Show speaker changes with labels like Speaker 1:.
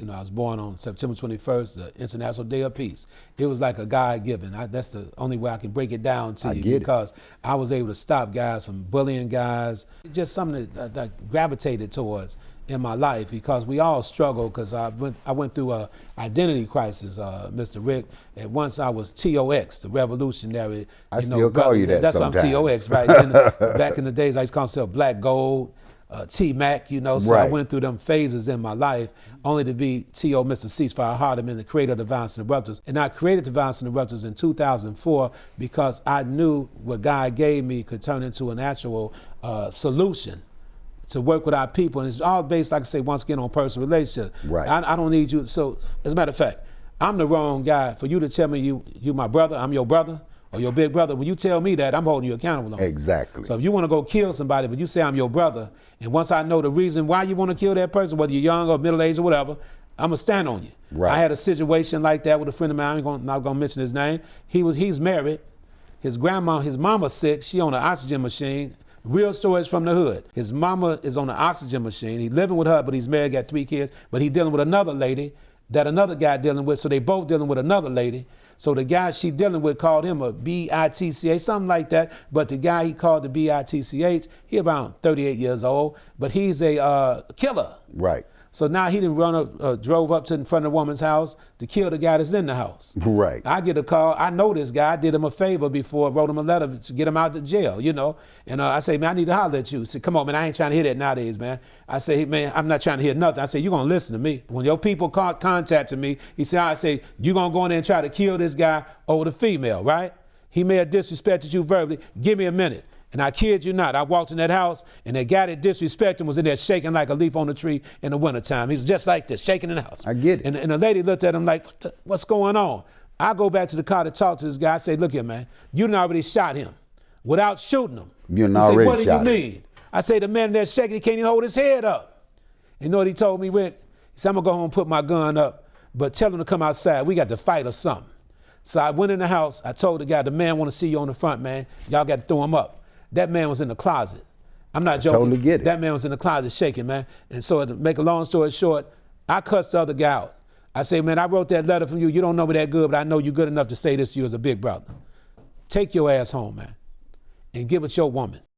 Speaker 1: You know, I was born on September 21st, the International Day of Peace. It was like a God-given. That's the only way I can break it down to you, because I was able to stop guys from bullying guys. Just something that I gravitated towards in my life, because we all struggle, because I went through a identity crisis, Mr. Rick. At once I was TOX, the revolutionary.
Speaker 2: I still call you that
Speaker 1: That's
Speaker 2: sometimes.
Speaker 1: why I'm TOX, right? Back in the days, I used to call myself Black Gold, T-Mac, you know, so I went through them phases in my life, only to be T.O. Mr. Ceasefire Hardiman, the creator of the Violence Interrupters. And I created the Violence Interrupters in 2004 because I knew what God gave me could turn into an actual solution to work with our people. And it's all based, like I say, once again, on personal relationships.
Speaker 2: Right.
Speaker 1: I don't need you. So, as a matter of fact, I'm the wrong guy for you to tell me you my brother, I'm your brother, or your big brother. When you tell me that, I'm holding you accountable on it.
Speaker 2: Exactly.
Speaker 1: So if you want to go kill somebody, but you say I'm your brother, and once I know the reason why you want to kill that person, whether you're young or middle-aged or whatever, I'm gonna stand on you.
Speaker 2: Right.
Speaker 1: I had a situation like that with a friend of mine. I'm not gonna mention his name. He's married. His mama's sick. She on an oxygen machine. Real stories from the hood. His mama is on an oxygen machine. He's living with her, but he's married, got 3 kids, but he's dealing with another lady that another guy dealing with, so they both dealing with another lady. So the guy she dealing with called him a B-I-T-C-H, something like that, but the guy he called the B-I-T-C-H, he about 38 years old, but he's a killer.
Speaker 2: Right.
Speaker 1: So now he done drove up to in front of the woman's house to kill the guy that's in the house.
Speaker 2: Right.
Speaker 1: I get a call. I know this guy. I did him a favor before, wrote him a letter to get him out of jail, you know. And I say, man, I need to holler at you. He said, come on, man, I ain't trying to hear that nowadays, man. I say, hey, man, I'm not trying to hear nothing. I say, you're going to listen to me. When your people contacted me, he said, I say, you're going to go in there and try to kill this guy over the female, right? He may have disrespected you verbally. Give me a minute. And I kid you not, I walked in that house, and the guy that disrespected him was in there shaking like a leaf on a tree in the wintertime. He was just like this, shaking in the house.
Speaker 2: I get it.
Speaker 1: And the lady looked at him like, what's going on? I go back to the car to talk to this guy. I say, look here, man, you done already shot him without shooting him.
Speaker 2: You done already shot him.
Speaker 1: What do you mean? I say, the man there shaking, he can't even hold his head up. You know what he told me, Rick? He said, I'm gonna go home and put my gun up, but tell him to come outside. We got to fight or something. So I went in the house. I told the guy, the man want to see you on the front, man. Y'all got to throw him up. That man was in the closet. I'm not joking.
Speaker 2: Totally get it.
Speaker 1: That man was in the closet shaking, man. And so to make a long story short, I cussed the other guy out. I say, man, I wrote that letter from you. You don't know me that good, but I know you good enough to say this to you as a big brother. Take your ass home, man, and give it your woman.